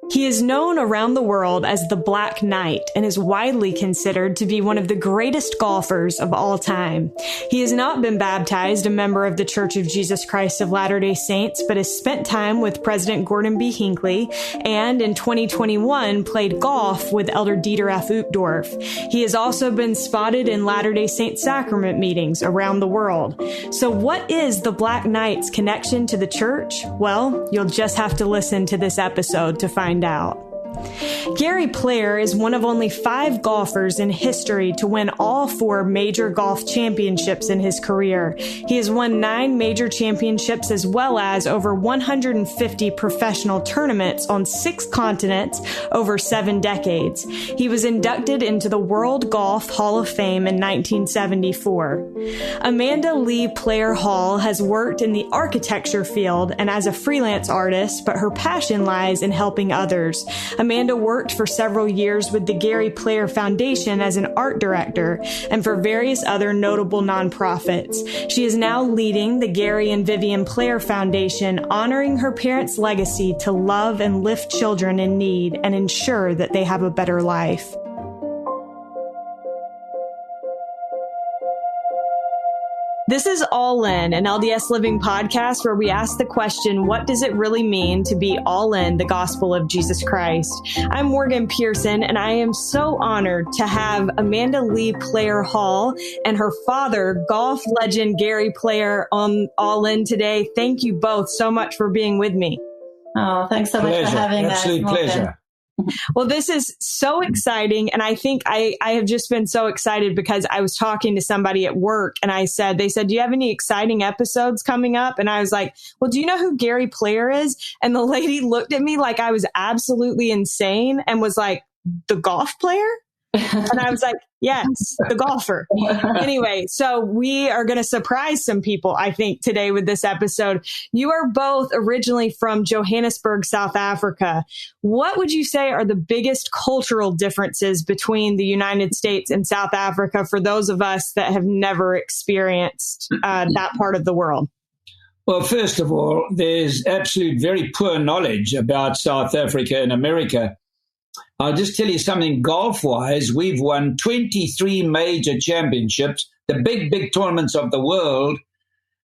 He is known around the world as the Black Knight and is widely considered to be one of the greatest golfers of all time. He has not been baptized a member of the Church of Jesus Christ of Latter-day Saints, but has spent time with President Gordon B. Hinckley and in 2021 played golf with Elder Dieter F. Uchtdorf. He has also been spotted in Latter-day Saint sacrament meetings around the world. So what is the Black Knight's connection to the church? Well, you'll just have to listen to this episode to find out. Gary Player is one of only 5 golfers in history to win all 4 major golf championships in his career. He has won 9 major championships as well as over 150 professional tournaments on 6 continents over 7 decades. He was inducted into the World Golf Hall of Fame in 1974. Amanda Lee Player Hall has worked in the architecture field and as a freelance artist, but her passion lies in helping others. Amanda worked for several years with the Gary Player Foundation as an art director and for various other notable nonprofits. She is now leading the Gary and Vivienne Player Foundation, honoring her parents' legacy to love and lift children in need and ensure that they have a better life. This is All In, an LDS Living podcast where we ask the question, what does it really mean to be all in the gospel of Jesus Christ? I'm Morgan Pearson, and I am so honored to have Amanda Lee Player Hall and her father, golf legend Gary Player, on All In today. Thank you both so much for being with me. Oh, thanks so much for having us. Absolute pleasure. Well, this is so exciting. And I think I have just been so excited because I was talking to somebody at work and they said, do you have any exciting episodes coming up? And I was like, well, do you know who Gary Player is? And the lady looked at me like I was absolutely insane and was like, the golf player? And I was like, yes, the golfer. Anyway, so we are going to surprise some people, I think, today with this episode. You are both originally from Johannesburg, South Africa. What would you say are the biggest cultural differences between the United States and South Africa for those of us that have never experienced that part of the world? Well, first of all, there's absolute very poor knowledge about South Africa and America. I'll just tell you something golf-wise. We've won 23 major championships, the big tournaments of the world,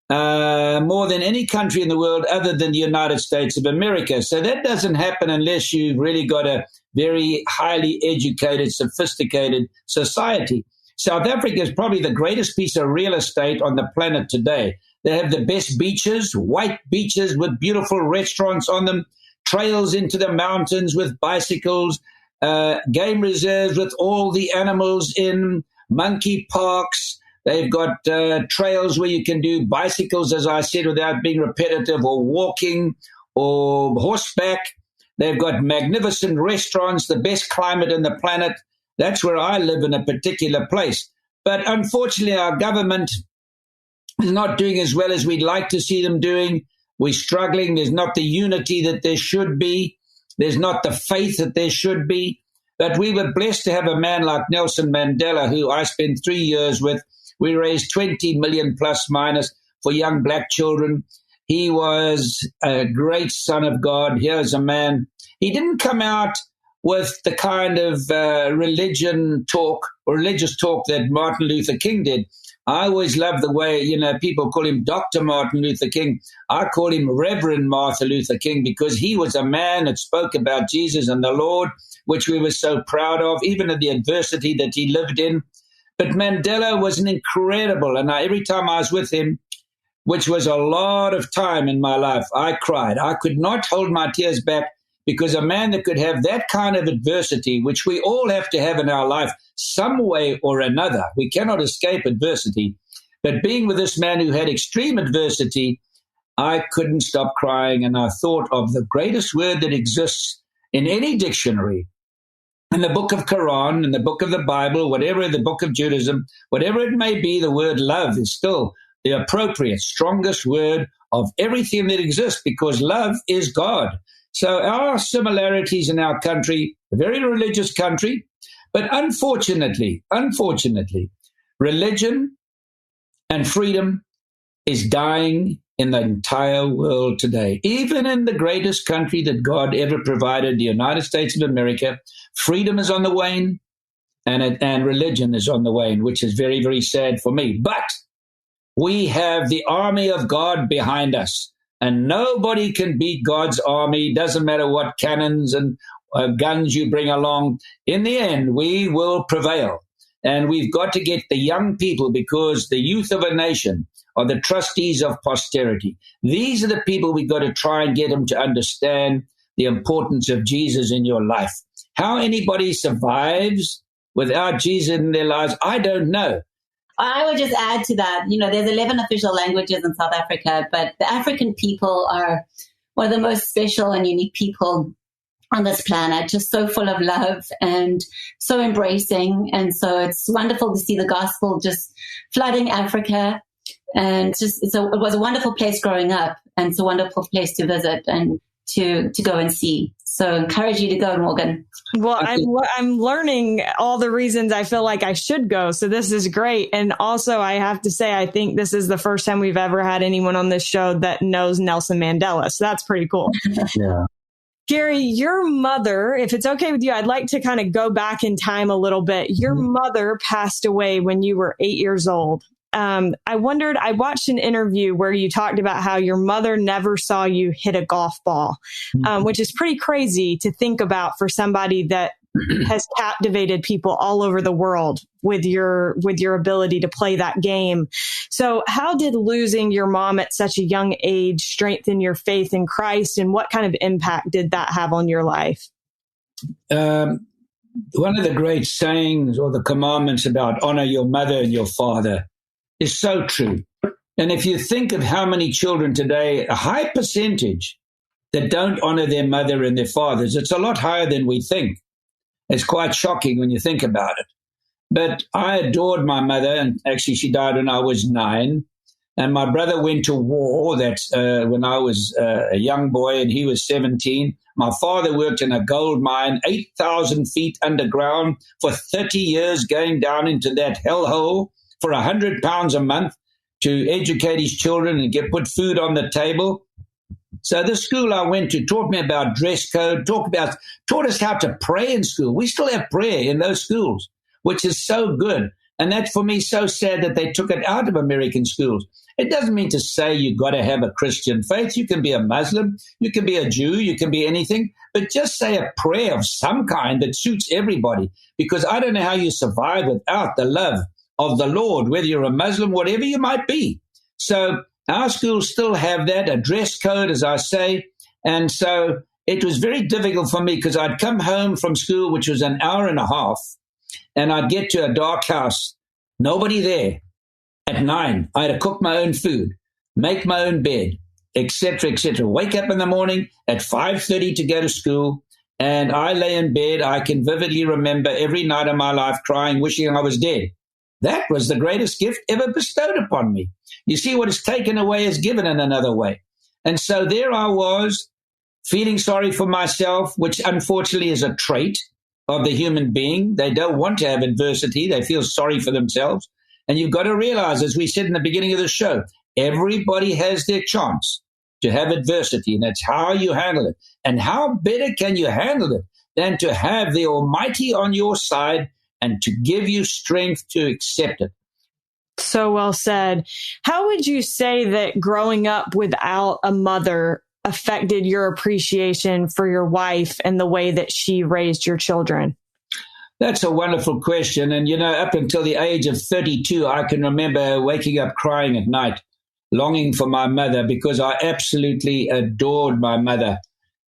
more than any country in the world other than the United States of America. So that doesn't happen unless you've really got a very highly educated, sophisticated society. South Africa is probably the greatest piece of real estate on the planet today. They have the best beaches, white beaches with beautiful restaurants on them, trails into the mountains with bicycles, game reserves with all the animals in, monkey parks. They've got trails where you can do bicycles, as I said, without being repetitive, or walking or horseback. They've got magnificent restaurants, the best climate on the planet. That's where I live, in a particular place. But unfortunately, our government is not doing as well as we'd like to see them doing. We're struggling. There's not the unity that there should be. There's not the faith that there should be. But we were blessed to have a man like Nelson Mandela, who I spent 3 years with. We raised 20 million plus minus for young black children. He was a great son of God. Here's a man. He didn't come out with the kind of religious talk that Martin Luther King did. I always love the way, people call him Dr. Martin Luther King. I call him Reverend Martin Luther King, because he was a man that spoke about Jesus and the Lord, which we were so proud of, even in the adversity that he lived in. But Mandela was an incredible, and every time I was with him, which was a lot of time in my life, I cried. I could not hold my tears back, because a man that could have that kind of adversity, which we all have to have in our life some way or another, we cannot escape adversity. But being with this man who had extreme adversity, I couldn't stop crying. And I thought of the greatest word that exists in any dictionary, in the book of Quran, in the book of the Bible, whatever, the book of Judaism, whatever it may be, the word love is still the appropriate, strongest word of everything that exists, because love is God. So our similarities in our country, a very religious country, but unfortunately, religion and freedom is dying in the entire world today. Even in the greatest country that God ever provided, the United States of America, freedom is on the wane and religion is on the wane, which is very, very sad for me. But we have the army of God behind us, and nobody can beat God's army. Doesn't matter what cannons and guns you bring along. In the end, we will prevail. And we've got to get the young people, because the youth of a nation are the trustees of posterity. These are the people we've got to try and get them to understand the importance of Jesus in your life. How anybody survives without Jesus in their lives, I don't know. I would just add to that, there's 11 official languages in South Africa, but the African people are one of the most special and unique people on this planet, just so full of love and so embracing. And so it's wonderful to see the gospel just flooding Africa. And it was a wonderful place growing up, and it's a wonderful place to visit and to go and see. So I encourage you to go, Morgan. Well, I'm learning all the reasons I feel like I should go. So this is great. And also, I have to say, I think this is the first time we've ever had anyone on this show that knows Nelson Mandela. So that's pretty cool. Yeah. Gary, your mother, if it's okay with you, I'd like to kind of go back in time a little bit. Your mother passed away when you were 8 years old. I watched an interview where you talked about how your mother never saw you hit a golf ball, which is pretty crazy to think about for somebody that has captivated people all over the world with your ability to play that game. So how did losing your mom at such a young age strengthen your faith in Christ, and what kind of impact did that have on your life? One of the great sayings or the commandments about honor your mother and your father is so true. And if you think of how many children today, a high percentage that don't honor their mother and their fathers, it's a lot higher than we think. It's quite shocking when you think about it. But I adored my mother, and actually she died when I was 9. And my brother went to war. That's when I was a young boy, and he was 17. My father worked in a gold mine, 8,000 feet underground for 30 years, going down into that hellhole for £100 a month to educate his children and put food on the table. So the school I went to taught me about dress code, taught us how to pray in school. We still have prayer in those schools, which is so good. And that's, for me, so sad that they took it out of American schools. It doesn't mean to say you've got to have a Christian faith. You can be a Muslim, you can be a Jew, you can be anything, but just say a prayer of some kind that suits everybody, because I don't know how you survive without the love of the Lord, whether you're a Muslim, whatever you might be. So our schools still have that, a dress code, as I say. And so it was very difficult for me, because I'd come home from school, which was an hour and a half, and I'd get to a dark house, nobody there. At 9, I had to cook my own food, make my own bed, etc., etc. Wake up in the morning at 5:30 to go to school, and I lay in bed. I can vividly remember every night of my life crying, wishing I was dead. That was the greatest gift ever bestowed upon me. You see, what is taken away is given in another way. And so there I was, feeling sorry for myself, which unfortunately is a trait of the human being. They don't want to have adversity. They feel sorry for themselves. And you've got to realize, as we said in the beginning of the show, everybody has their chance to have adversity, and that's how you handle it. And how better can you handle it than to have the Almighty on your side and to give you strength to accept it? So well said. How would you say that growing up without a mother affected your appreciation for your wife and the way that she raised your children? That's a wonderful question. And, up until the age of 32, I can remember waking up crying at night, longing for my mother, because I absolutely adored my mother.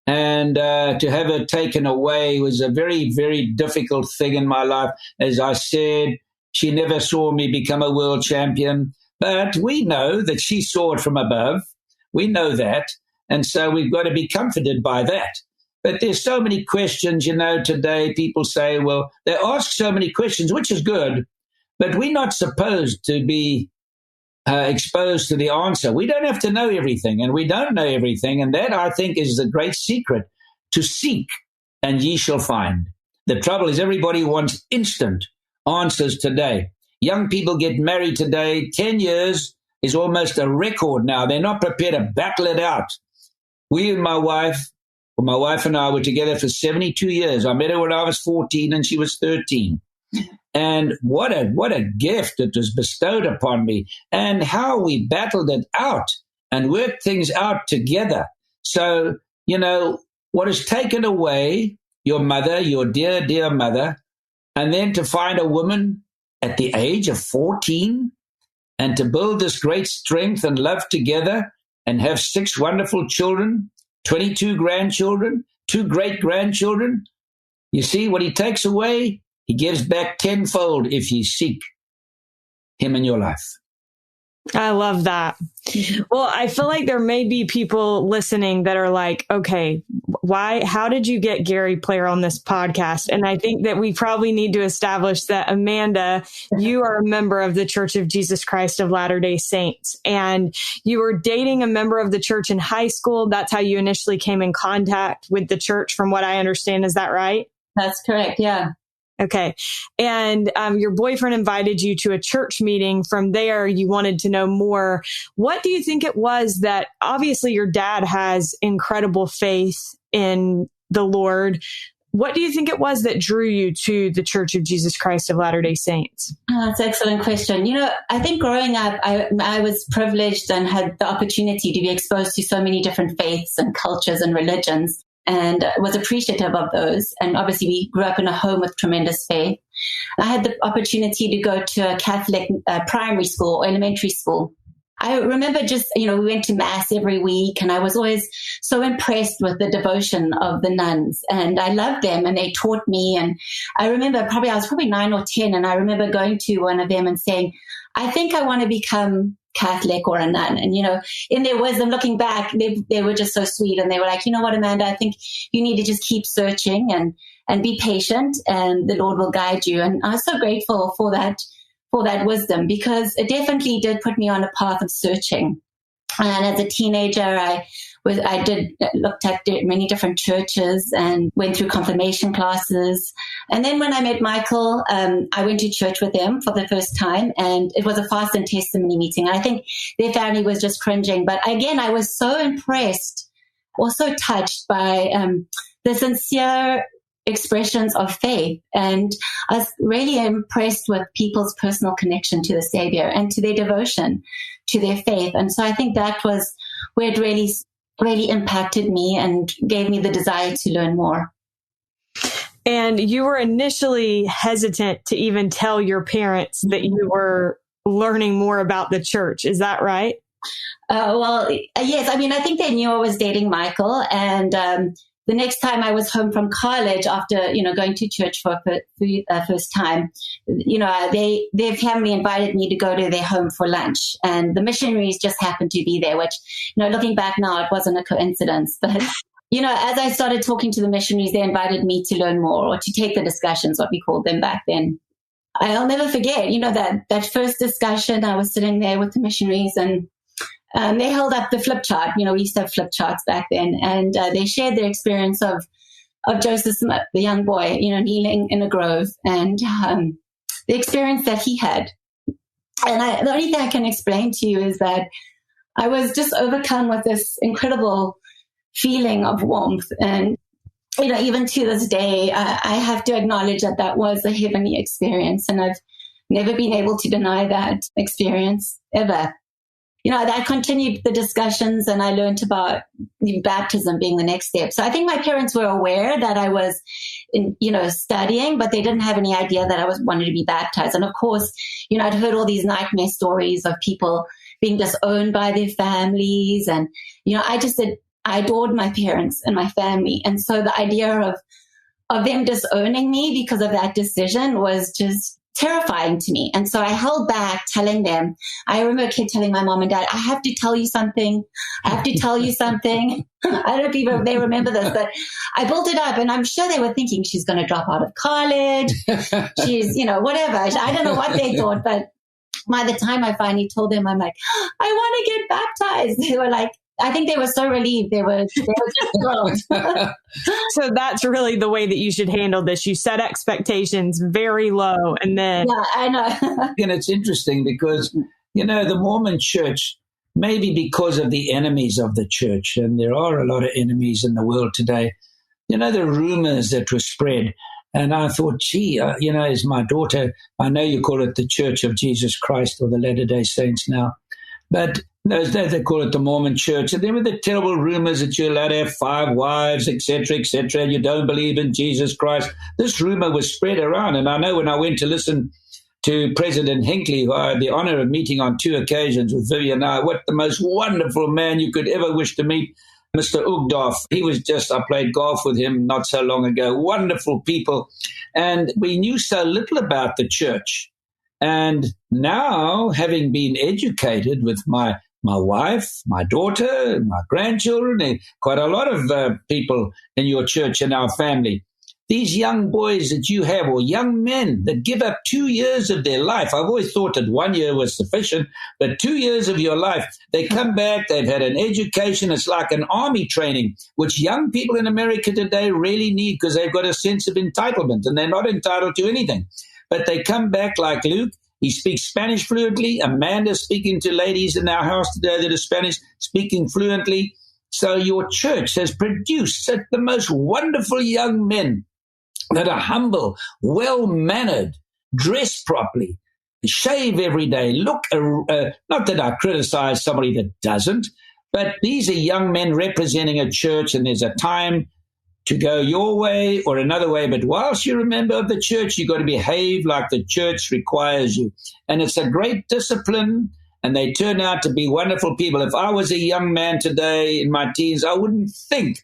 And to have her taken away was a very, very difficult thing in my life. As I said, she never saw me become a world champion, but we know that she saw it from above. We know that. And so we've got to be comforted by that. But there's so many questions, today people say, well, they ask so many questions, which is good, but we're not supposed to be exposed to the answer. We don't have to know everything, and we don't know everything. And that, I think, is the great secret: to seek, and ye shall find. The trouble is everybody wants instant answers today. Young people get married today, 10 years, is almost a record now. They're not prepared to battle it out. My wife and I were together for 72 years. I met her when I was 14 and she was 13. And what a gift that was bestowed upon me, and how we battled it out and worked things out together. So, what has taken away your mother, your dear, dear mother, and then to find a woman at the age of 14 and to build this great strength and love together and have 6 wonderful children, 22 grandchildren, 2 great-grandchildren. You see, what he takes away, he gives back tenfold if you seek him in your life. I love that. Well, I feel like there may be people listening that are like, okay, how did you get Gary Player on this podcast? And I think that we probably need to establish that, Amanda, you are a member of the Church of Jesus Christ of Latter-day Saints, and you were dating a member of the church in high school. That's how you initially came in contact with the church, from what I understand. Is that right? That's correct. Yeah. Okay. And your boyfriend invited you to a church meeting. From there, you wanted to know more. What do you think it was that, obviously your dad has incredible faith in the Lord. What do you think it was that drew you to the Church of Jesus Christ of Latter-day Saints? That's an excellent question. I think growing up, I was privileged and had the opportunity to be exposed to so many different faiths and cultures and religions, and was appreciative of those. And obviously we grew up in a home with tremendous faith. I had the opportunity to go to a Catholic primary school or elementary school. I remember we went to mass every week, and I was always so impressed with the devotion of the nuns, and I loved them, and they taught me. And I remember I was probably 9 or 10, and I remember going to one of them and saying, I think I want to become Catholic or a nun. And, in their wisdom, looking back, they were just so sweet. And they were like, you know what, Amanda, I think you need to just keep searching and be patient, and the Lord will guide you. And I was so grateful for that wisdom, because it definitely did put me on a path of searching. And as a teenager, I looked at many different churches and went through confirmation classes. And then when I met Michael, I went to church with them for the first time, and it was a fast and testimony meeting. I think their family was just cringing. But again, I was so impressed, or so touched by the sincere expressions of faith. And I was really impressed with people's personal connection to the Savior and to their devotion to their faith. And so I think that was where it really, really impacted me and gave me the desire to learn more. And you were initially hesitant to even tell your parents that you were learning more about the church. Is that right? Yes. I mean, I think they knew I was dating Michael, and the next time I was home from college after, going to church for the first time, their family invited me to go to their home for lunch, and the missionaries just happened to be there, which, looking back now, it wasn't a coincidence. But, as I started talking to the missionaries, they invited me to learn more, or to take the discussions, what we called them back then. I'll never forget, that first discussion. I was sitting there with the missionaries, and they held up the flip chart. We used to have flip charts back then. And they shared their experience of Joseph Smith, the young boy, kneeling in a grove, and the experience that he had. And the only thing I can explain to you is that I was just overcome with this incredible feeling of warmth. And, even to this day, I have to acknowledge that was a heavenly experience. And I've never been able to deny that experience ever. I continued the discussions, and I learned about baptism being the next step. So I think my parents were aware that I was, studying, but they didn't have any idea that I wanted to be baptized. And of course, I'd heard all these nightmare stories of people being disowned by their families. And, I adored my parents and my family. And so the idea of them disowning me because of that decision was just terrifying to me. And so I held back telling them. I remember a kid telling my mom and dad, I have to tell you something. I have to tell you something. I don't know if they remember this, but I built it up, and I'm sure they were thinking she's going to drop out of college. She's, whatever. I don't know what they thought, but by the time I finally told them, I'm like, I want to get baptized. They were like, I think they were so relieved. They were just thrilled. So that's really the way that you should handle this. You set expectations very low, and then... Yeah, I know. And it's interesting because The Mormon church, maybe because of the enemies of the church, and there are a lot of enemies in the world today, the rumors that were spread. And I thought, gee, as my daughter, I know you call it the Church of Jesus Christ or the Latter-day Saints now, but those days they call it the Mormon church. And there were the terrible rumors that you're allowed to have 5 wives, etc., etc., and you don't believe in Jesus Christ. This rumor was spread around. And I know when I went to listen to President Hinckley, who I had the honor of meeting on 2 occasions with Vivienne and I, what the most wonderful man you could ever wish to meet, Mr. Ugdorf. He was I played golf with him not so long ago. Wonderful people. And we knew so little about the church. And now, having been educated with my wife, my daughter, my grandchildren, and quite a lot of people in your church and our family, these young boys that you have, or young men that give up 2 years of their life. I've always thought that 1 year was sufficient, but 2 years of your life, they come back, they've had an education. It's like an army training, which young people in America today really need because they've got a sense of entitlement and they're not entitled to anything. But they come back like Luke. He speaks Spanish fluently. Amanda's speaking to ladies in our house today that are Spanish, speaking fluently. So your church has produced such the most wonderful young men that are humble, well-mannered, dress properly, shave every day, look, not that I criticize somebody that doesn't, but these are young men representing a church, and there's a time to go your way or another way. But whilst you're a member of the church, you've got to behave like the church requires you. And it's a great discipline, and they turn out to be wonderful people. If I was a young man today in my teens, I wouldn't think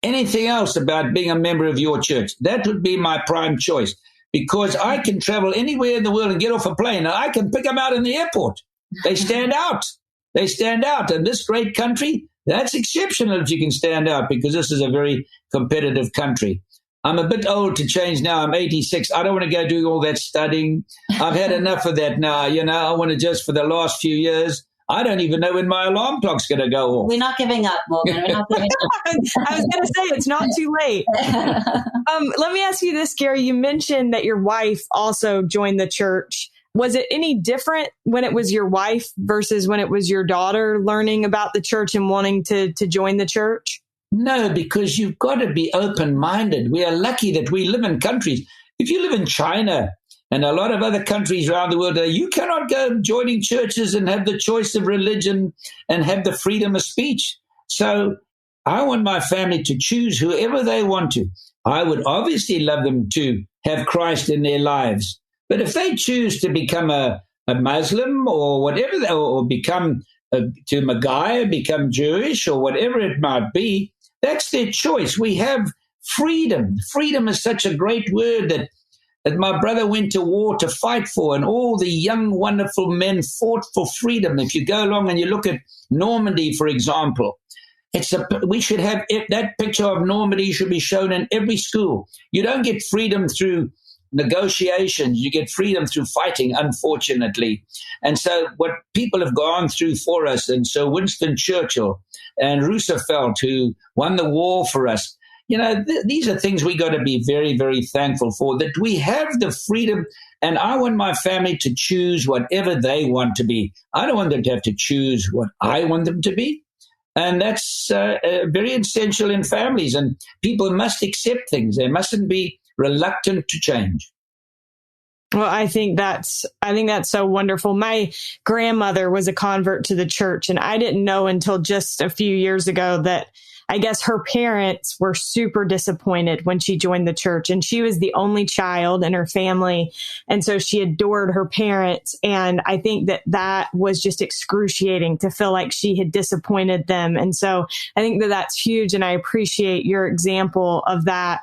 anything else about being a member of your church. That would be my prime choice, because I can travel anywhere in the world and get off a plane, and I can pick them out in the airport. They stand out. They stand out. And this great country, that's exceptional if you can stand out, because this is a very competitive country. I'm a bit old to change now. I'm 86. I don't want to go doing all that studying. I've had enough of that now. I want to just, for the last few years, I don't even know when my alarm clock's going to go off. We're not giving up, Morgan. We're not giving up. I was going to say, it's not too late. Let me ask you this, Gary. You mentioned that your wife also joined the church. Was it any different when it was your wife versus when it was your daughter learning about the church and wanting to join the church? No, because you've got to be open-minded. We are lucky that we live in countries. If you live in China and a lot of other countries around the world, you cannot go joining churches and have the choice of religion and have the freedom of speech. So I want my family to choose whoever they want to. I would obviously love them to have Christ in their lives. But if they choose to become a Muslim or whatever, or become to Magai, become Jewish or whatever it might be, that's their choice. We have freedom. Freedom is such a great word that my brother went to war to fight for, and all the young, wonderful men fought for freedom. If you go along and you look at Normandy, for example, we should have that picture of Normandy should be shown in every school. You don't get freedom through negotiations. You get freedom through fighting, unfortunately. And so what people have gone through for us, and so Winston Churchill and Roosevelt, who won the war for us, these are things we got to be very, very thankful for, that we have the freedom. And I want my family to choose whatever they want to be. I don't want them to have to choose what I want them to be. And that's very essential in families. And people must accept things. They mustn't be reluctant to change. Well, I think that's so wonderful. My grandmother was a convert to the church, and I didn't know until just a few years ago that I guess her parents were super disappointed when she joined the church, and she was the only child in her family. And so she adored her parents. And I think that was just excruciating to feel like she had disappointed them. And so I think that's huge. And I appreciate your example of that.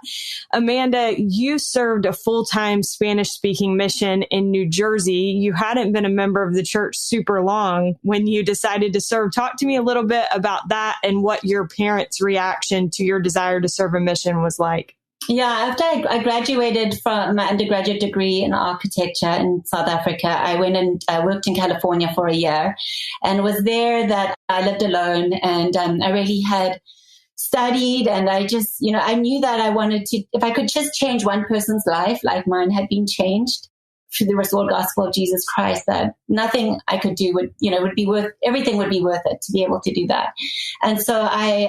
Amanda, you served a full-time Spanish speaking mission in New Jersey. You hadn't been a member of the church super long when you decided to serve. Talk to me a little bit about that and what your parents' reaction to your desire to serve a mission was like. Yeah, after I graduated from my undergraduate degree in architecture in South Africa, I went and worked in California for a year, and was there that I lived alone, and I really had studied, and I just, I knew that I wanted to, if I could just change one person's life, like mine had been changed, for the restored gospel of Jesus Christ, that nothing I could do would be worth, everything would be worth it to be able to do that. And so I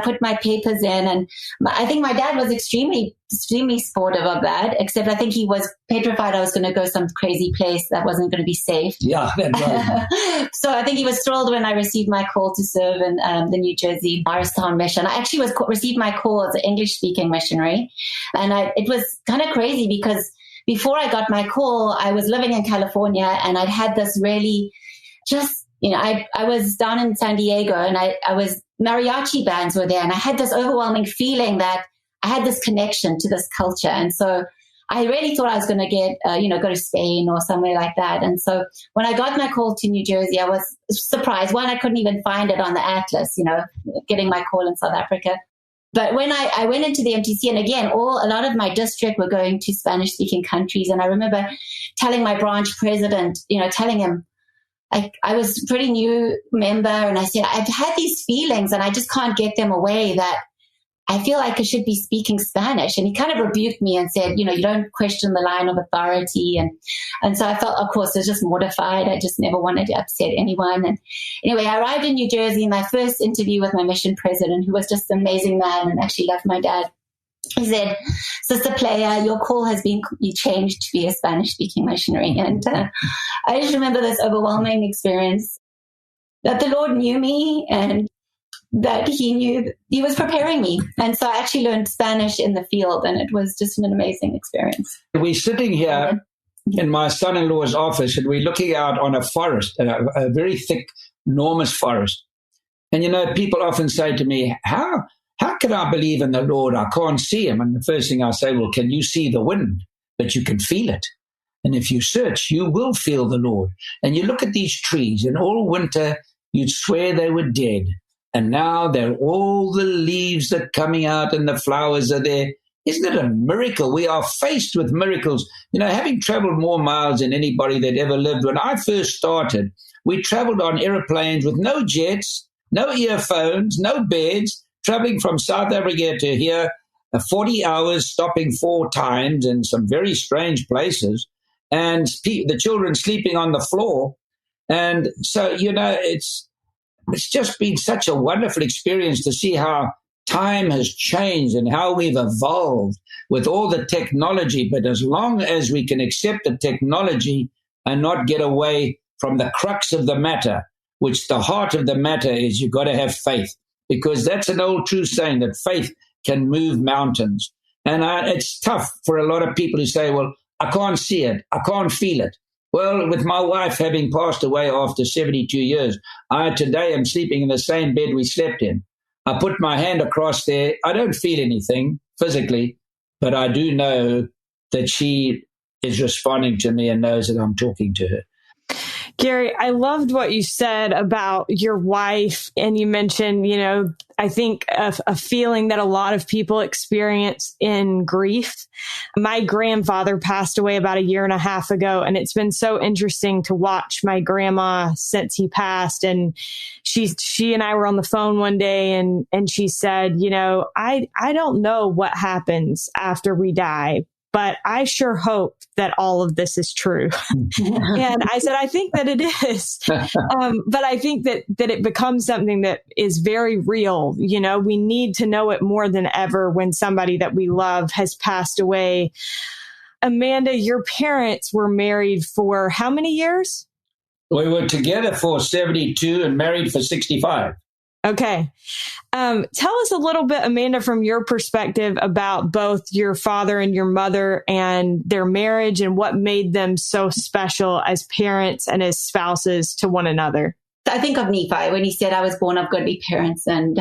put my papers in, and I think my dad was extremely, extremely supportive of that, except I think he was petrified I was going to go some crazy place that wasn't going to be safe. Yeah, that's right. So I think he was thrilled when I received my call to serve in the New Jersey Morristown mission. I actually received my call as an English-speaking missionary, and it was kind of crazy because before I got my call, I was living in California, and I'd had this really just, I was down in San Diego, and I was, mariachi bands were there, and I had this overwhelming feeling that I had this connection to this culture. And so I really thought I was going to get, go to Spain or somewhere like that. And so when I got my call to New Jersey, I was surprised. One, I couldn't even find it on the atlas, getting my call in South Africa. But when I went into the MTC, and again, a lot of my district were going to Spanish-speaking countries. And I remember telling my branch president, telling him, I was a pretty new member, and I said, I've had these feelings and I just can't get them away that I feel like I should be speaking Spanish. And he kind of rebuked me and said, you don't question the line of authority. And so I felt, of course, I was just mortified. I just never wanted to upset anyone. And anyway, I arrived in New Jersey, my first interview with my mission president, who was just an amazing man and actually loved my dad. He said, Sister Player, your call has been changed to be a Spanish-speaking missionary. And I just remember this overwhelming experience that the Lord knew me and that he knew he was preparing me. And so I actually learned Spanish in the field, and it was just an amazing experience. We're sitting here in my son-in-law's office, and we're looking out on a forest, a very thick, enormous forest. And, people often say to me, how can I believe in the Lord? I can't see him. And the first thing I say, well, can you see the wind? But you can feel it. And if you search, you will feel the Lord. And you look at these trees, and all winter, you'd swear they were dead. And now they're all the leaves are coming out and the flowers are there. Isn't it a miracle? We are faced with miracles. Having traveled more miles than anybody that ever lived, when I first started, we traveled on airplanes with no jets, no earphones, no beds, traveling from South Africa to here, 40 hours, stopping 4 times in some very strange places, and the children sleeping on the floor. And so, it's just been such a wonderful experience to see how time has changed and how we've evolved with all the technology. But as long as we can accept the technology and not get away from the crux of the matter, which the heart of the matter is, you've got to have faith, because that's an old true saying that faith can move mountains. And it's tough for a lot of people who say, well, I can't see it, I can't feel it. Well, with my wife having passed away after 72 years, I today am sleeping in the same bed we slept in. I put my hand across there. I don't feel anything physically, but I do know that she is responding to me and knows that I'm talking to her. Gary, I loved what you said about your wife. And you mentioned, I think a feeling that a lot of people experience in grief. My grandfather passed away about 1.5 years ago, and it's been so interesting to watch my grandma since he passed. And she and I were on the phone one day, and she said, I don't know what happens after we die, but I sure hope that all of this is true. And I said, I think that it is. But I think that it becomes something that is very real. We need to know it more than ever when somebody that we love has passed away. Amanda, your parents were married for how many years? We were together for 72 and married for 65. Okay. Tell us a little bit, Amanda, from your perspective about both your father and your mother and their marriage and what made them so special as parents and as spouses to one another. I think of Nephi when he said, I was born of godly parents, and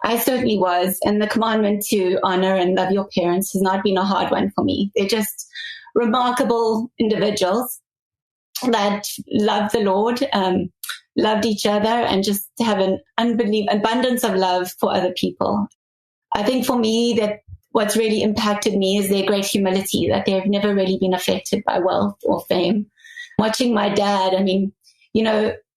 I certainly was. And the commandment to honor and love your parents has not been a hard one for me. They're just remarkable individuals that love the Lord, loved each other, and just have an abundance of love for other people. I think for me that what's really impacted me is their great humility, that they've never really been affected by wealth or fame. Watching my dad,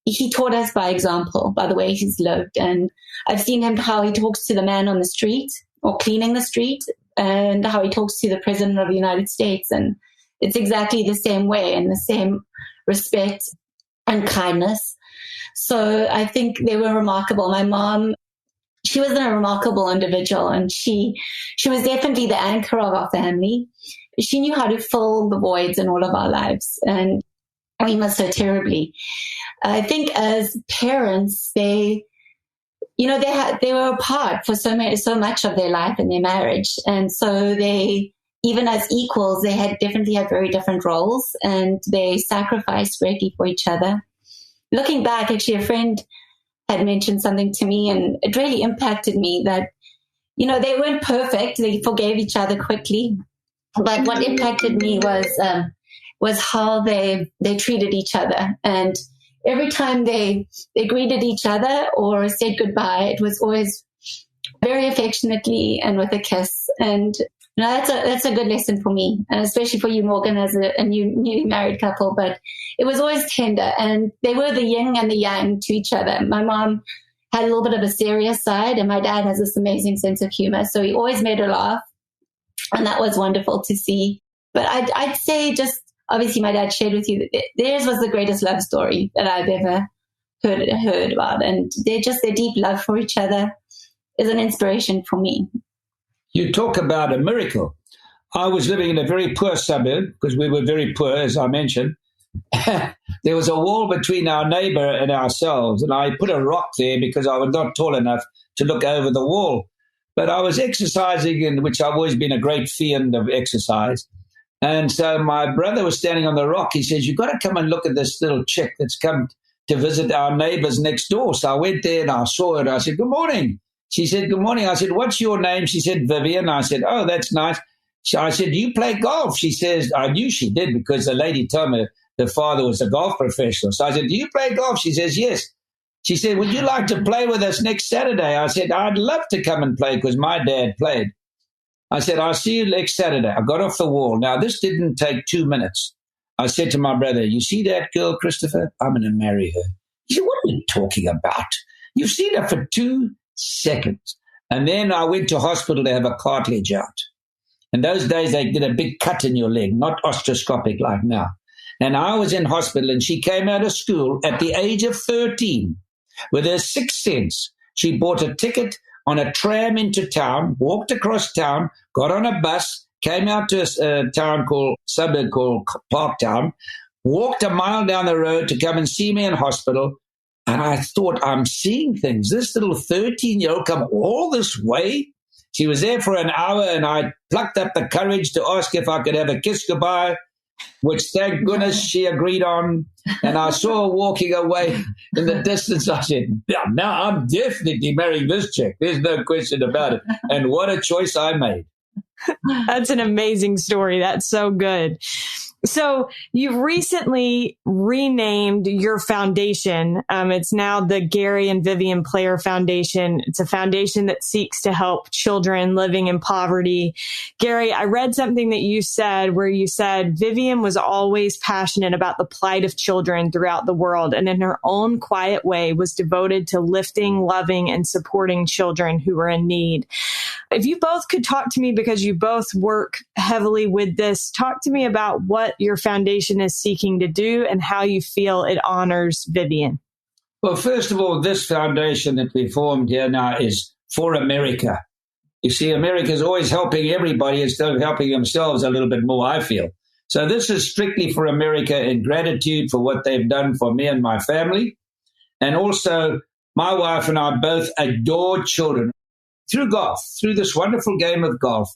he taught us by example, by the way he's lived. And I've seen how he talks to the man on the street or cleaning the street, and how he talks to the president of the United States. And it's exactly the same way and the same respect and kindness. So I think they were remarkable. My mom, she was a remarkable individual, and she was definitely the anchor of our family. She knew how to fill the voids in all of our lives, and we miss her terribly. I think as parents, they were apart for so much of their life in their marriage, and so they, even as equals, they definitely had very different roles, and they sacrificed greatly for each other. Looking back, actually, a friend had mentioned something to me, and it really impacted me that, they weren't perfect. They forgave each other quickly. But what impacted me was how they treated each other. And every time they greeted each other or said goodbye, it was always very affectionately and with a kiss. And that's a good lesson for me, and especially for you, Morgan, as a newly married couple. But it was always tender, and they were the yin and the yang to each other. My mom had a little bit of a serious side, and my dad has this amazing sense of humor. So he always made her laugh, and that was wonderful to see. But I'd say, just obviously my dad shared with you that theirs was the greatest love story that I've ever heard about. And their deep love for each other is an inspiration for me. You talk about a miracle. I was living in a very poor suburb because we were very poor, as I mentioned. There was a wall between our neighbor and ourselves, and I put a rock there because I was not tall enough to look over the wall. But I was exercising, in which I've always been a great fiend of exercise. And so my brother was standing on the rock. He says, "You've got to come and look at this little chick that's come to visit our neighbors next door." So I went there and I saw her. I said, "Good morning." She said, "Good morning." I said, "What's your name?" She said, "Vivienne." I said, "Oh, that's nice." So I said, "Do you play golf?" She says, I knew she did because the lady told me the father was a golf professional. So I said, "Do you play golf?" She says, "Yes." She said, "Would you like to play with us next Saturday?" I said, "I'd love to come and play because my dad played." I said, "I'll see you next Saturday." I got off the wall. Now, this didn't take 2 minutes. I said to my brother, "You see that girl, Christopher? I'm going to marry her." He said, "What are you talking about? You've seen her for 2 seconds." And then I went to hospital to have a cartilage out. In those days, they did a big cut in your leg, not osteoscopic like now. And I was in hospital, and she came out of school at the age of 13 with her 6th sense. She bought a ticket on a tram into town, walked across town, got on a bus, came out to a suburb called Parktown, walked a mile down the road to come and see me in hospital. And I thought, I'm seeing things. This little 13-year-old come all this way. She was there for an hour, and I plucked up the courage to ask if I could have a kiss goodbye, which thank goodness she agreed on. And I saw her walking away in the distance. I said, "Yeah, now I'm definitely marrying this chick. There's no question about it." And what a choice I made. That's an amazing story. That's so good. So you've recently renamed your foundation. It's now the Gary and Vivienne Player Foundation. It's a foundation that seeks to help children living in poverty. Gary, I read something that you said where you said Vivienne was always passionate about the plight of children throughout the world, and in her own quiet way was devoted to lifting, loving, and supporting children who were in need. If you both could talk to me, because you both work heavily with this, talk to me about what your foundation is seeking to do and how you feel it honors Vivienne. Well, first of all, this foundation that we formed here now is for America. You see, America is always helping everybody instead of helping themselves a little bit more, I feel. So this is strictly for America in gratitude for what they've done for me and my family. And also, my wife and I both adore children. Through golf, through this wonderful game of golf,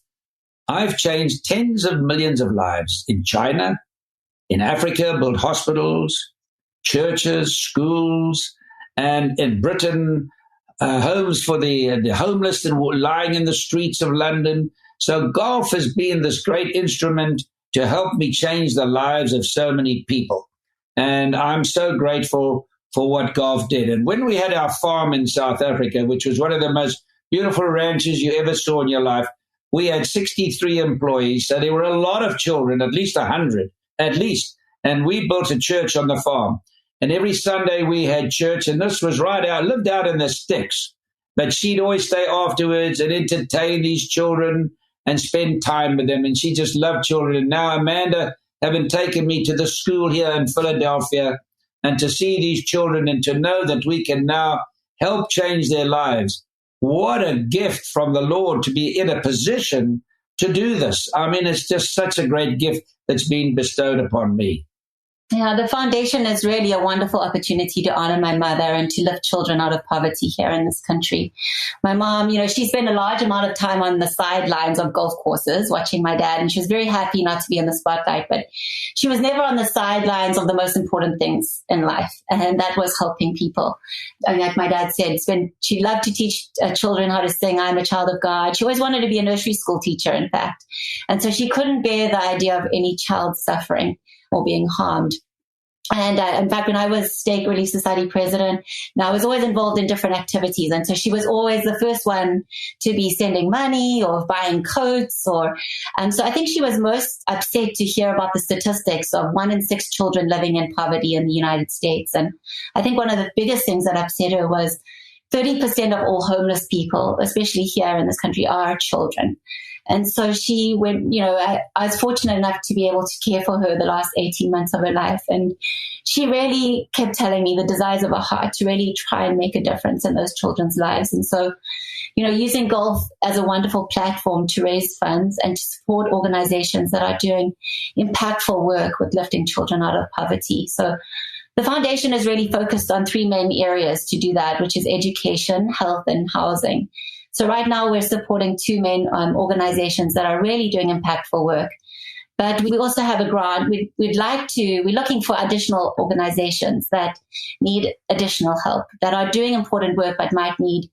I've changed tens of millions of lives in China, in Africa, built hospitals, churches, schools, and in Britain, homes for the homeless and lying in the streets of London. So golf has been this great instrument to help me change the lives of so many people. And I'm so grateful for what golf did. And when we had our farm in South Africa, which was one of the most beautiful ranches you ever saw in your life, we had 63 employees. So there were a lot of children, at least 100, at least. And we built a church on the farm. And every Sunday we had church. And this was right out, lived out in the sticks. But she'd always stay afterwards and entertain these children and spend time with them. And she just loved children. And now Amanda having taken me to the school here in Philadelphia, and to see these children and to know that we can now help change their lives. What a gift from the Lord to be in a position to do this. I mean, it's just such a great gift that's been bestowed upon me. Yeah, the foundation is really a wonderful opportunity to honor my mother and to lift children out of poverty here in this country. My mom, she spent a large amount of time on the sidelines of golf courses watching my dad, and she was very happy not to be in the spotlight, but she was never on the sidelines of the most important things in life, and that was helping people. And like my dad said, she loved to teach children how to sing, "I'm a child of God." She always wanted to be a nursery school teacher, in fact. And so she couldn't bear the idea of any child suffering or being harmed. And in fact, when I was Stake Relief Society president, I was always involved in different activities. And so she was always the first one to be sending money or buying coats. And so I think she was most upset to hear about the statistics of 1 in 6 children living in poverty in the United States. And I think one of the biggest things that upset her was 30% of all homeless people, especially here in this country, are children. And so she went, I was fortunate enough to be able to care for her the last 18 months of her life. And she really kept telling me the desires of her heart to really try and make a difference in those children's lives. And so, using golf as a wonderful platform to raise funds and to support organizations that are doing impactful work with lifting children out of poverty. So the foundation is really focused on 3 main areas to do that, which is education, health, and housing. So right now we're supporting 2 main organizations that are really doing impactful work. But we also have a grant. We're looking for additional organizations that need additional help, that are doing important work but might need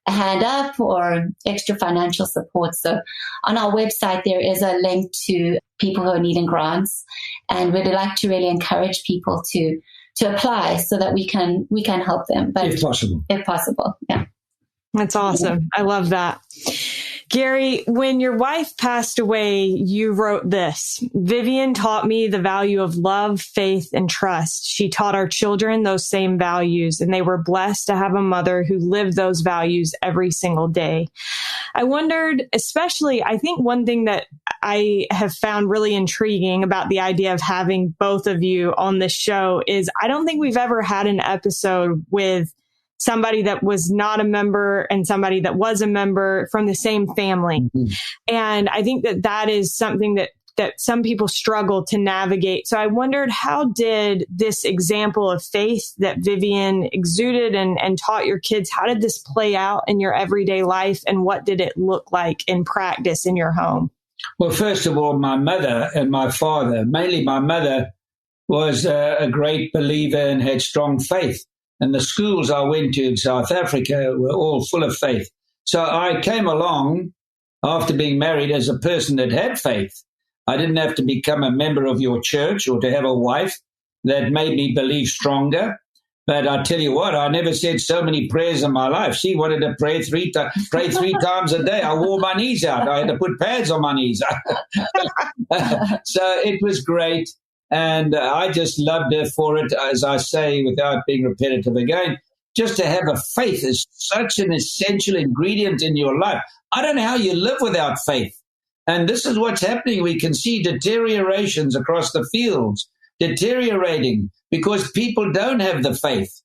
a hand up or extra financial support. So on our website, there is a link to people who are needing grants. And we'd like to really encourage people to apply so that we can help them. But if possible, yeah. That's awesome. I love that. Gary, when your wife passed away, you wrote this: Vivienne taught me the value of love, faith, and trust. She taught our children those same values, and they were blessed to have a mother who lived those values every single day. I wondered, especially, I think one thing that I have found really intriguing about the idea of having both of you on this show is I don't think we've ever had an episode with somebody that was not a member and somebody that was a member from the same family. Mm-hmm. And I think that is something that some people struggle to navigate. So I wondered, how did this example of faith that Vivienne exuded and taught your kids, how did this play out in your everyday life? And what did it look like in practice in your home? Well, first of all, my mother and my father, mainly my mother, was a great believer and had strong faith. And the schools I went to in South Africa were all full of faith. So I came along after being married as a person that had faith. I didn't have to become a member of your church or to have a wife that made me believe stronger. But I tell you what, I never said so many prayers in my life. She wanted to pray three times a day. I wore my knees out. I had to put pads on my knees. So it was great. And I just loved her for it, as I say, without being repetitive again. Just to have a faith is such an essential ingredient in your life. I don't know how you live without faith. And this is what's happening. We can see deteriorations across the fields, deteriorating because people don't have the faith.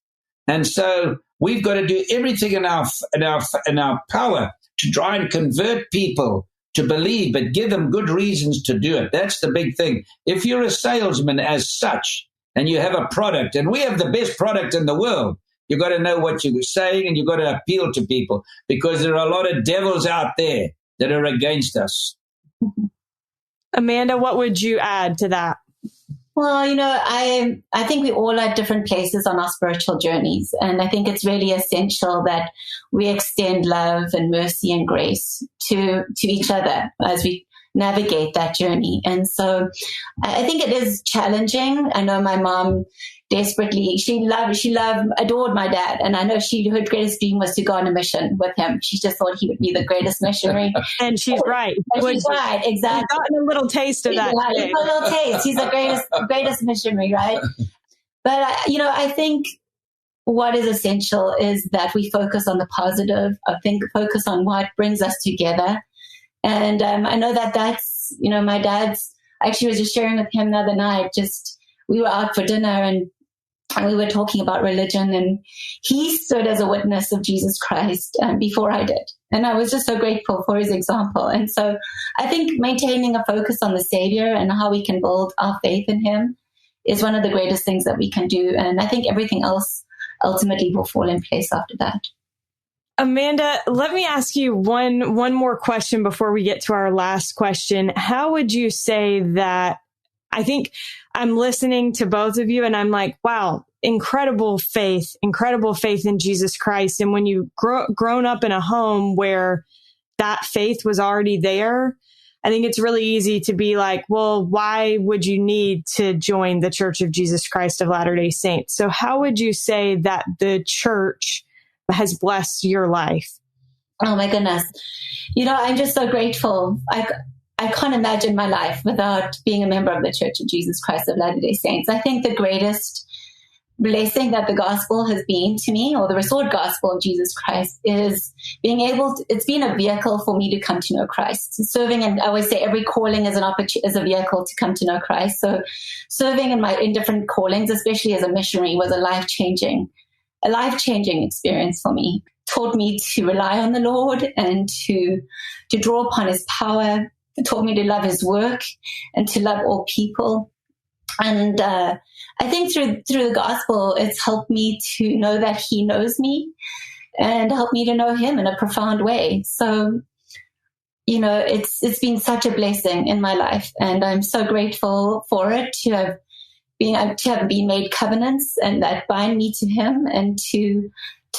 And so we've got to do everything in our power to try and convert people to believe, but give them good reasons to do it. That's the big thing. If you're a salesman as such, and you have a product, and we have the best product in the world, you've got to know what you're saying, and you've got to appeal to people, because there are a lot of devils out there that are against us. Amanda, what would you add to that? Well, I think we all are at different places on our spiritual journeys. And I think it's really essential that we extend love and mercy and grace to each other as we navigate that journey. And so I think it is challenging. I know my mom desperately, she adored my dad. And I know her greatest dream was to go on a mission with him. She just thought he would be the greatest missionary. And she's right. She's right, exactly. I've gotten a little taste of that. Right, a little taste. He's the greatest missionary, right? But, I think what is essential is that we focus on the positive. I think focus on what brings us together. And I know that's, my dad's I actually was just sharing with him the other night, we were out for dinner and we were talking about religion, and he stood as a witness of Jesus Christ before I did. And I was just so grateful for his example. And so I think maintaining a focus on the Savior and how we can build our faith in him is one of the greatest things that we can do. And I think everything else ultimately will fall in place after that. Amanda, let me ask you one more question before we get to our last question. How would you say that, I think I'm listening to both of you and I'm like, wow, incredible faith in Jesus Christ. And when you grown up in a home where that faith was already there, I think it's really easy to be like, well, why would you need to join the Church of Jesus Christ of Latter-day Saints? So how would you say that the church has blessed your life? Oh my goodness. I'm just so grateful. I can't imagine my life without being a member of the Church of Jesus Christ of Latter-day Saints. I think the greatest blessing that the gospel has been to me, or the restored gospel of Jesus Christ, is it's been a vehicle for me to come to know Christ. Serving, and I always say every calling is is a vehicle to come to know Christ. So serving in different callings, especially as a missionary, was a life-changing experience for me. Taught me to rely on the Lord and to draw upon his power. It taught me to love his work and to love all people. And I think through the gospel, it's helped me to know that he knows me and helped me to know him in a profound way. So, it's been such a blessing in my life, and I'm so grateful for it to have been made covenants and that bind me to him and to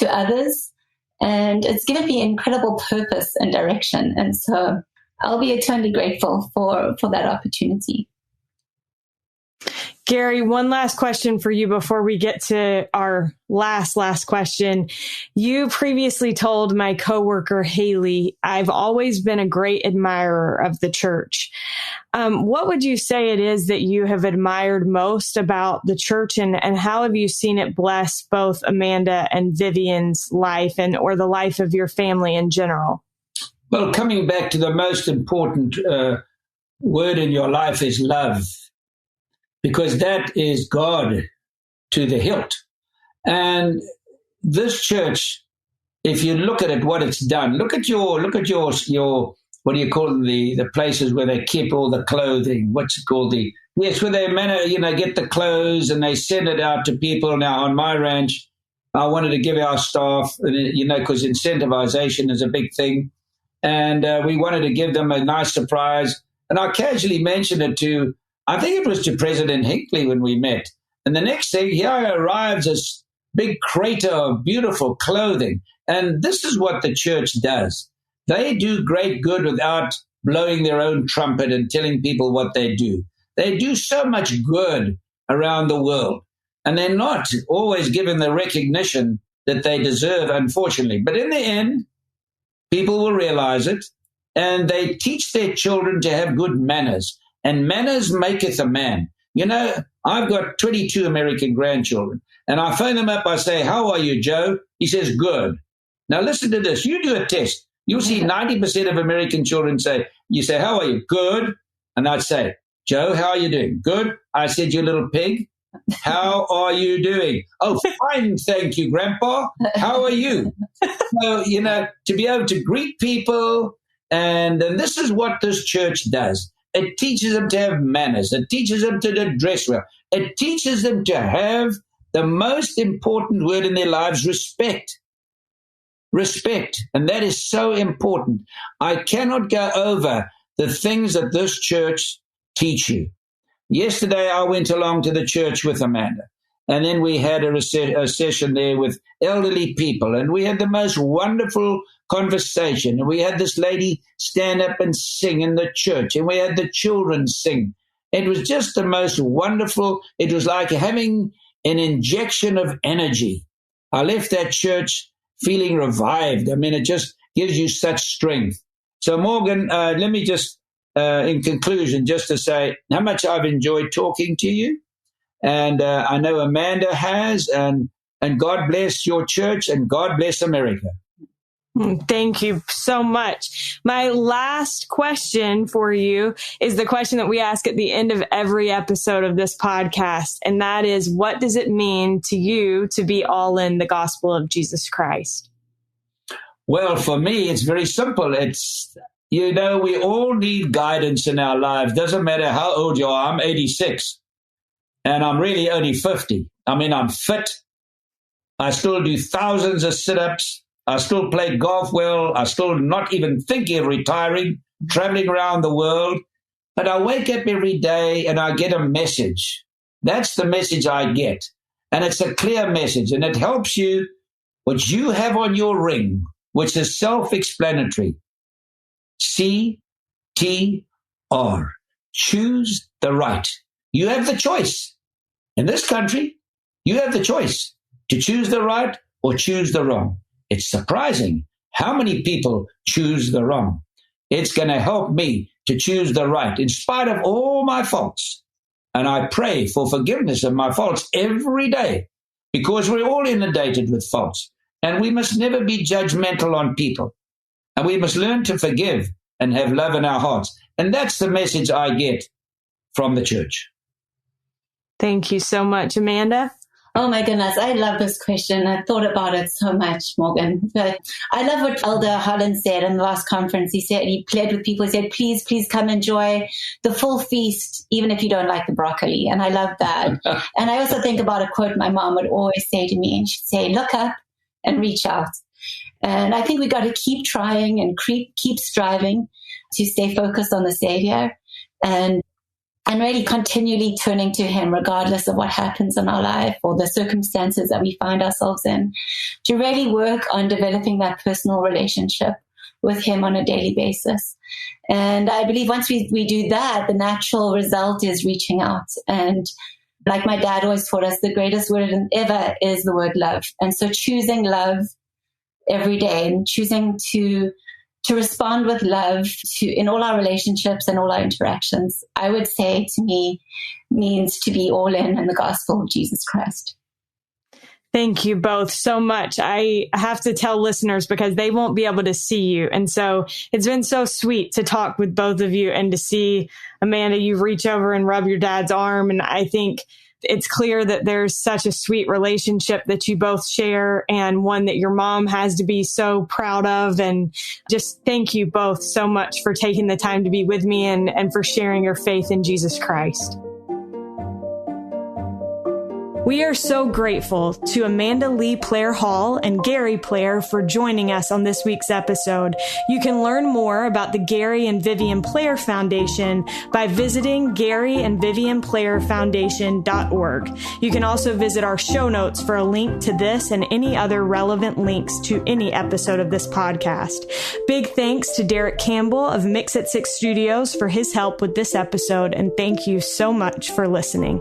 others. And it's given me incredible purpose and direction. And so I'll be eternally grateful for that opportunity. Gary, one last question for you before we get to our last question. You previously told my coworker, Haley, I've always been a great admirer of the church. What would you say it is that you have admired most about the church, and how have you seen it bless both Amanda and Vivienne's life or the life of your family in general? Well, coming back to the most important word in your life is love, because that is God to the hilt. And this church, if you look at it, what it's done, look at your what do you call them, the places where they keep all the clothing? What's it called? Where they get the clothes and they send it out to people. Now on my ranch, I wanted to give our staff, because incentivization is a big thing. And we wanted to give them a nice surprise. And I casually mentioned it I think it was to President Hinckley when we met. And the next thing, here arrives this big crater of beautiful clothing. And this is what the church does. They do great good without blowing their own trumpet and telling people what they do. They do so much good around the world. And they're not always given the recognition that they deserve, unfortunately. But in the end, people will realize it, and they teach their children to have good manners. And manners maketh a man. I've got 22 American grandchildren, and I phone them up. I say, how are you, Joe? He says, good. Now listen to this. You do a test. You'll see 90% of American children you say, how are you? Good. And I'd say, Joe, how are you doing? Good. I said, you little pig. How are you doing? Oh, fine. Thank you, Grandpa. How are you? So, to be able to greet people. And this is what this church does. It teaches them to have manners. It teaches them to dress well. It teaches them to have the most important word in their lives, respect. Respect. And that is so important. I cannot go over the things that this church teach you. Yesterday, I went along to the church with Amanda, and then we had a session there with elderly people, and we had the most wonderful conversation. And we had this lady stand up and sing in the church, and we had the children sing. It was just the most wonderful. It was like having an injection of energy. I left that church feeling revived. I mean, it just gives you such strength. So, Morgan, let me just, in conclusion, just to say how much I've enjoyed talking to you. And I know Amanda has, and God bless your church, and God bless America. Thank you so much. My last question for you is the question that we ask at the end of every episode of this podcast. And that is, what does it mean to you to be all in the gospel of Jesus Christ? Well, for me, it's very simple. It's, we all need guidance in our lives. Doesn't matter how old you are. I'm 86 and I'm really only 50. I mean, I'm fit. I still do thousands of sit-ups. I still play golf well. I still not even thinking of retiring, traveling around the world. But I wake up every day and I get a message. That's the message I get. And it's a clear message. And it helps you, what you have on your ring, which is self-explanatory. CTR. Choose the right. You have the choice. In this country, you have the choice to choose the right or choose the wrong. It's surprising how many people choose the wrong. It's going to help me to choose the right in spite of all my faults. And I pray for forgiveness of my faults every day because we're all inundated with faults. And we must never be judgmental on people. And we must learn to forgive and have love in our hearts. And that's the message I get from the church. Thank you so much, Amanda. Oh my goodness, I love this question. I thought about it so much, Morgan. But I love what Elder Holland said in the last conference. He said, he pled with people, he said, please come enjoy the full feast, even if you don't like the broccoli. And I love that. And I also think about a quote my mom would always say to me, and she'd say, look up and reach out. And I think we got to keep trying and keep striving to stay focused on the Savior and really continually turning to him regardless of what happens in our life or the circumstances that we find ourselves in, to really work on developing that personal relationship with him on a daily basis. And I believe once we do that, the natural result is reaching out. And like my dad always taught us, the greatest word ever is the word love. And so choosing love every day and choosing to respond with love in all our relationships and all our interactions, I would say to me means to be all in the gospel of Jesus Christ. Thank you both so much. I have to tell listeners because they won't be able to see you. And so it's been so sweet to talk with both of you and to see, Amanda, you reach over and rub your dad's arm. And I think it's clear that there's such a sweet relationship that you both share and one that your mom has to be so proud of. And just thank you both so much for taking the time to be with me and for sharing your faith in Jesus Christ. We are so grateful to Amanda Lee Player Hall and Gary Player for joining us on this week's episode. You can learn more about the Gary and Vivienne Player Foundation by visiting GaryandViviennePlayerFoundation.org. You can also visit our show notes for a link to this and any other relevant links to any episode of this podcast. Big thanks to Derek Campbell of Mix at 6 Studios for his help with this episode, and thank you so much for listening.